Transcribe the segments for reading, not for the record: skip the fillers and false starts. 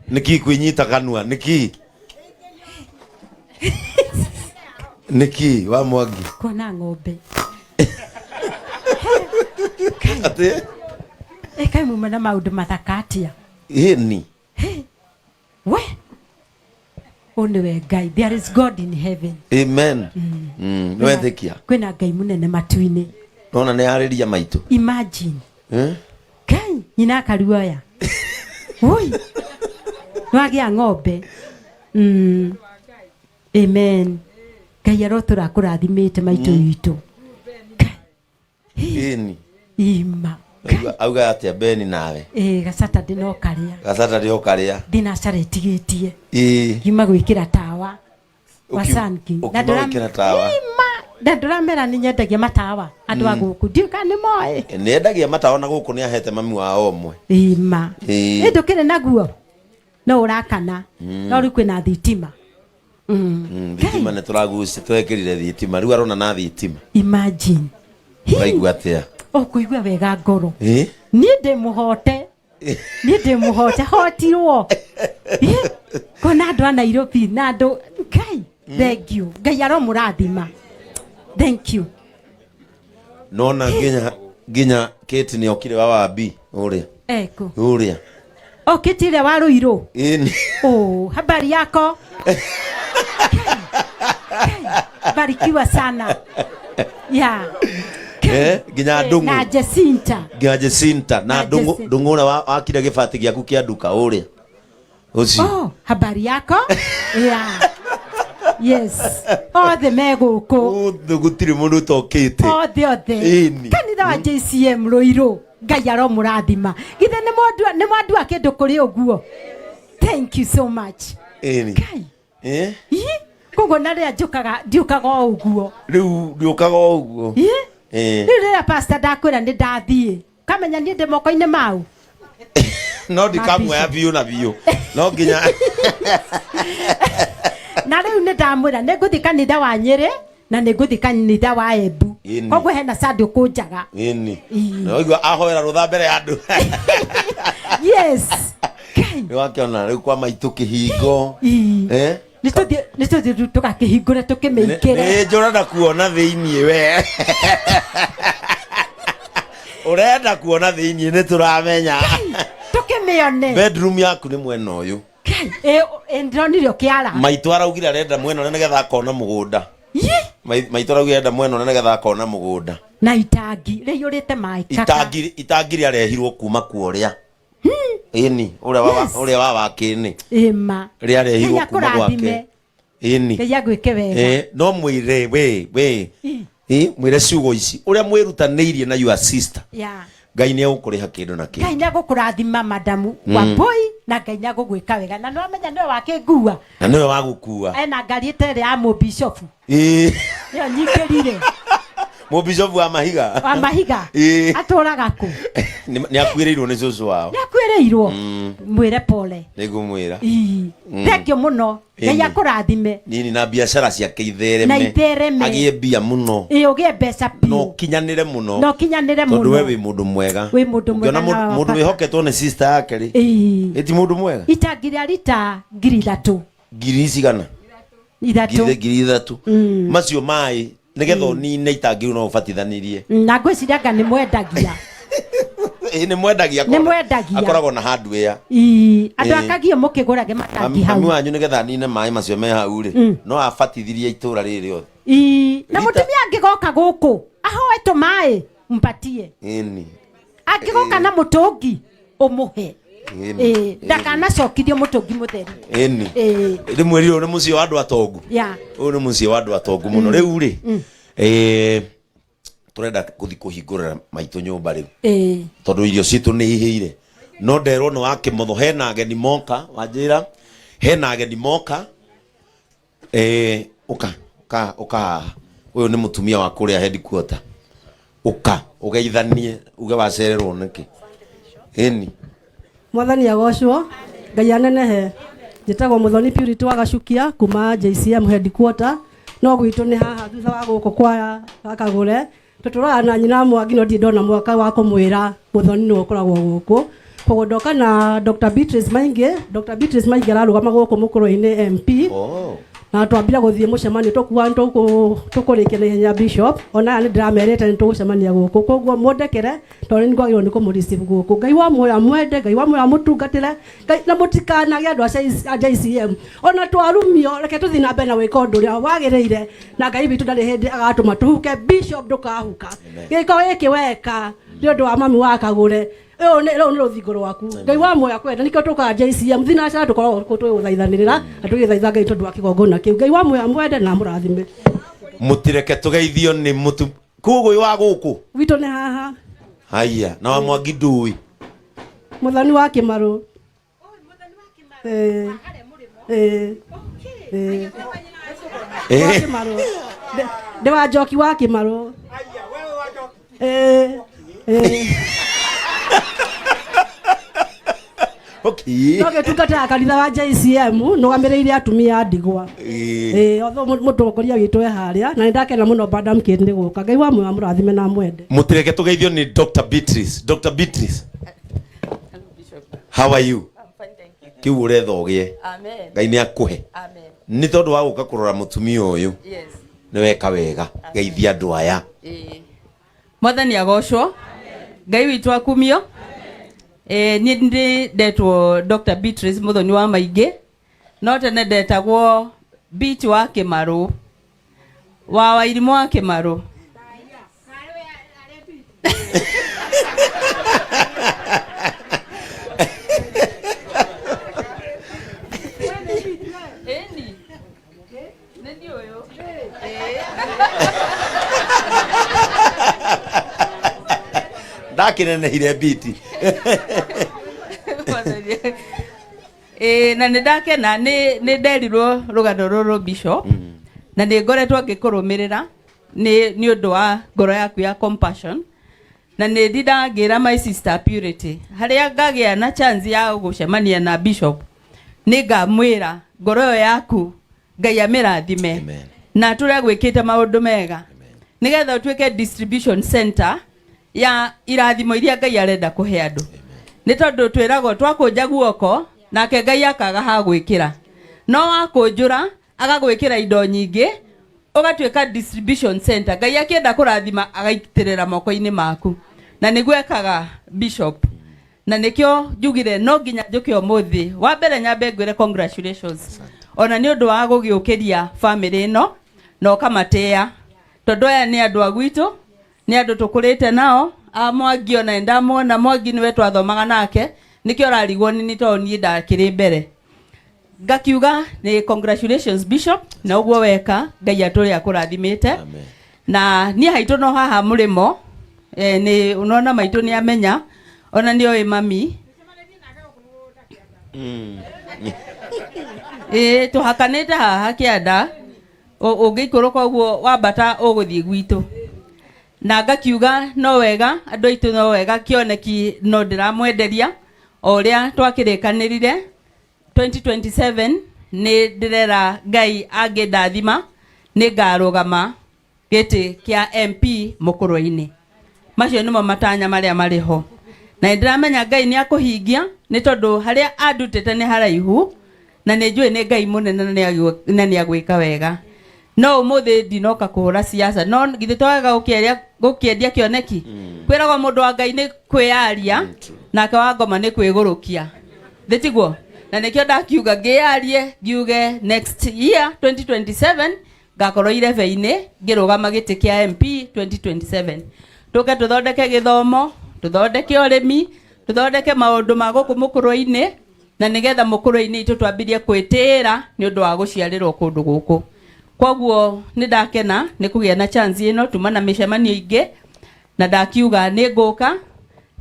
Niki kwinyita kanua niki. Niki wa Mwangi. Kona ng'ombe. Ate? Kai muma na maundu mathakatia. Ni. We. Only we Ngai. There is God in heaven. Amen. No ethekia. Kwina Ngai munene matu-ini. Nona ne ariria maitu. Imagine. Kai nyina karuoya. Oi. Wagia ng'ombe. Amen. Ngai arotura kurathimite maitu itu. Ni. Ima. Auga atia Beni nawe. Gacata ndino karia. Gacata ndio karia. Dina caretigetie. Yuma gwikira tawa. Wasanki. Na ndikira tawa. Ima. Ndaramera ni nyendagia matawa. Andu aguku ndiuka ni moe. Nendagia matawa na guku ni ahete mami wa omwe. Ima. Ndukire naguo. No urakana. No uri kwina thitima. Thitima ne turaguci twekirire thitima. Riu arona na thitima. Imagine. Waigua atia? Kuigua wega ngoro. Ni ndi muhote. Ni ndi muhote hotirwo. Kona andu a Nairobi na andu Ngai. Thank you. Ngai aromurathima. Thank you. Nona ginya Kate ni okire wa Wabi uria. Eko. Uria. Okitire wa Ruiru. Habari yako? Barikiwa sana. Yeah. Ginya Ndungu na Jacinta. Ginya Jacinta na Ndungu na wakira gibati giaku kia nduka uria. Ucio. Habari yako? Yeah. Yes. Othe meguku. Gutiri mundu tokite. Othe. Kanitha wa JCM Ruiru. Ngai aromurathima. Githe ni mwandu akindu kuri uguo. Thank you so much. Kai. Kogo na ria ndiukaga uguo. Riu ndiukaga uguo. Rĩrĩa pastor ndakwĩra nĩ ndathiĩ kamenya niĩ ndĩ moko-inĩ mau no ndikamwoya biũ na biũ no nginya na rĩu nĩ ndamwĩra nĩ ngũthiĩ kanitha wa Nyĩrĩ na nĩ ngũthiĩ kanitha wa Embu koguo hena sandũkũ njaga no igua ahoera rũtha mbere ya andũ yes nĩ wakĩona rĩu kwa maitũ kĩhingo nĩtũthiĩ tũgakĩhingũre tũkĩmĩingĩre njũrenda kuona thĩiniĩ we urenda kuona thĩiniĩ nĩ tũramenya tũkĩmĩone bedroom yaku nĩ mwena ũyũ ndĩronire ũkĩara maitũ araugire arenda mwena ũrĩa nĩgetha akona mũgũnda maitũ araugire arenda mwena ũrĩa nĩgetha akona mũgũnda na itangi rĩiyũrĩte maĩ kaka itangi rĩarehirwo kuma kuoria ini uria wa wakini ima ria rehirwo kuma gwake ini Ngai agwĩke wega no mwire we mwire ciugo ici uria mwirutanĩirie na your sister Ngai nĩ agũkũrĩha kĩndũ na kĩndũ Ngai nĩ agũkũrathima madamu Wambui na Ngai nĩ agũgwĩka wega na no amenya nĩwe wakĩngua na nĩwe wagũkua ena ngari ĩtere ya mũbishopu nĩyo nyingĩrire mũbishopu wa Mahiga atũraga kũ nĩ akuĩrĩirwo nĩ cũcũ wao nĩ akuĩrĩirwo mwĩre pole nĩngũmwĩra thengio mũno Ngai akũrathime nini na biacara ciake ithereme agĩe mbia mũno ũgĩe mbeca piũ no kinyanĩre mũno tondũ we wĩ mũndũ mwega ngĩona mũndũ wĩhoketwo nĩ sister yake rĩ ĩti mũndũ mwega itangi rĩa rita 3,000 ngiri cigana 3,000 macio maĩ nĩgetha ũnine itangi rĩu no ũbatithanirie na ngwĩciria anga nĩ mwendagia nĩ mwendagia akoragwo na hardware andũ akagio mũkĩgũrage matangi hau mami wanyu nĩgetha nine maĩ macio me hau rĩ no abatithirie itũra rĩrĩ rĩothe na mũtumia angĩgoka gũkũ ahoe tũmaĩ mpatie angĩgoka na mũtũngi ũmũhe ndakanacokithio mũtũngi mũtheru rĩmwe rĩrĩ nĩ mũciĩ wa andũ atongu ũyũ nĩ mũciĩ wa andũ atongu mũno rĩu rĩ turenda guthi kuhingurira maitũ nyumba riu tondu irio citu ni ihire no nderwo no akimotho hena ageni moka wanjira hena ageni moka uka uyu ni mutumia wa kuria headquarter ugeithanie uge wacererwo niki mwathani agocwo Ngai anenehe njitagwo Muthoni Purity wa Gacukia kuma JCM headquarter no gwitu ni haha thutha wa guko kwa Kakagure tuturaga na nyina Mwangi no ndi ndona mwaka wa kumwira Muthoni no koragwo guku kugondoka na Dr. Beatrice Maingi ararugama guku Mukuru-ini MP na twambira guthie mucemanio tukuwa tukurikia na ihenya bishop ona ni ndiramerete ni tugucemania guku koguo mundekere tondu ni kwagirwo ni kumureceive guku Ngai wa muoyo amwende Ngai wa muoyo amutungatire na mutikanagia andu a JCM ona twarumio reke tuthi na mbere na gwika undu uria wagiriire na Ngai witu ndari hindi agatuma tuhuke bishop ndukahuka giko giki weka ni undu wa mami wa Kagure Eo ni ruthingo rwaku Ngai wa muoyo akwenda nikio tuka JCM thina aca tukorwo twithaithanirira atugithaitha Ngai tondu wa kigongona kiu Ngai wa muoyo amwende na murathime mutireke tugeithio ni mutu kuguyu wa guku witu ni haha haya na wa Mwangi ndui muthani wa Kimaru Kimaru de wa Njoki wa Kimaru okay no getungata kanitha wa JCM nugamiriire atumia ndigwa otho mutongoria witu we haria na ndakena muno Madam Kindi guka Ngai wa muoyo amurathime na mwende mutireke tugeithio ni Dr. Beatrice how are you? I'm fine, thank you. Kiu uretha ugie Amen. Ngai ni akuhe Amen. ni tondu wa guka kurora mutumia uyu Yes. ni weka wega geithia andu aya Mwathani agocwo Ngai witu akumio ni ndi ndetwo Dr. Beatrice Muthoni wa Maingi no tene ndetagwo Beat wa Kimaru wa Wairimu wa Kimaru ndakineneire biti na ndakena ni nderirwo rugano ruru bishop na ni ngoretwo ngikurumirira ni undu wa ngoro yaku ya compassion na ni ndidangira my sister Purity haria ngagia na chance ya gucemania na bishop ni ngamwira ngoro yo yaku Ngai amirathime na turia gwikite maundu mega nigetha utwike distribution center ya irathimo iria Ngai arenda kuhe andu ni tondu twiragwo twakunja guoko nake Ngai akaga ha gwikira no wakunjura agagwikira indo nyingi ugatwika distribution center Ngai akienda kurathima agaitirira moko-ini maku na nigwekaga bishop na nikio njugire no nginya njuke umuthi wa mbere nyambe ngwire congratulations ona ni undu wa gugiukiria family no no kamatea tondu aya ni andu agwitu ni andu tukurite nao Mwangi ona ndamwona Mwangi niwe twathomaga nake nikio rarigwo ni toni ndakiri mbere ngakiuga ni congratulations bishop na uguo weka Ngai aturi akurathimite na ni haitu no haha murimo ni unaona maitu ni amenya ona ni oi mami tuhakanite haha kianda ungikuru koguo wambata uguthie gwitu na ngakiuga no wega andu aitu no wega kioneki no ndiramwenderia oria twakirikanirire 2027 ni ndirera Ngai angindathima ni ngarugama giti kia MP Mukuru-ini macio nimo matanya maria mariho na ndiramenya Ngai ni akuhingia ni tondu haria andutete ni haraihu na ni njui ni Ngai munene na ni agwika wega no umuthi ndinoka kuhura siasa no githe twaga gukiendia kioneki kwiragwo mundu wa Ngai ni kwiaria nake wa ngoma ni kwigurukia thitiguo na nikio ndakiuga ngiarie ngiuge next year 2027 ngakorwo irebe-ini ngirugama giti kia MP 2027 tuke tuthondeke githomo tuthondeke urimi tuthondeke maundu ma guku Mukuru-ini na nigetha Mukuru-ini itu twambirie kwitira ni undu wa guciarirwo kundu guku koguo ni ndakena ni kugia na chance ino tuma na micemanio ingi na ndakiuga ni nguka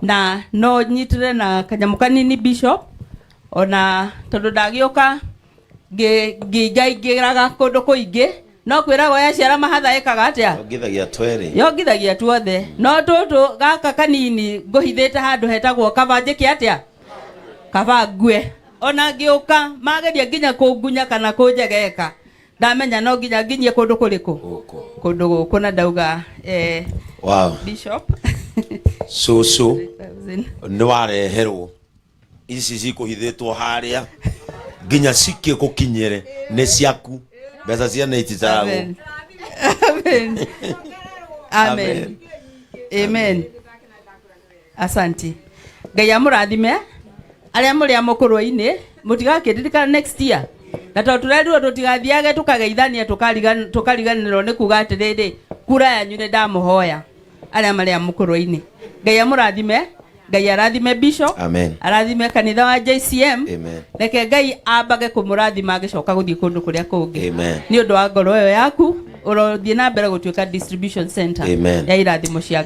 na no nyitire na kanyamu kanini bishop ona tondu ndagiuka ngigiraga kundu kuingi no kwiragwo ya ciara mahatha ikaga atia yongithagia tweri yongithagia tuothe no tutu gaka kanini nguhithite handu hetagwo kabanjiki atia kabangue ona ngiuka mageria nginya kungunya kana kunjegeka ndamenya no nginya nginyie kundu kuriku kundu guku na ndauga wow bishop so ni wareherwo ici cikuhithitwo haria nginya cikie gukinyire ni ciaku mbeca cia neti zao. Amen. Amen. Amen. Amen. Asante. Ngai amurathime aria muri amukurwa-ini mutigakiririkana next year na turerirwo tutigathiage tukageithania tukariganirwo ni kuga atiriri kura yanyu ni ndamuhoya aria mari amukurwa-ini. Ngai amurathime. Ngai arathime Bishop. Amen. Arathime kanitha wa JCM. Amen. Reke Ngai ambage kumurathima agicoka guthii kundu kuria kungi. Amen. Ni undu wa ngoro yo yaku urothie na mbere gutuika distribution center. Amen. Ya irathimo cia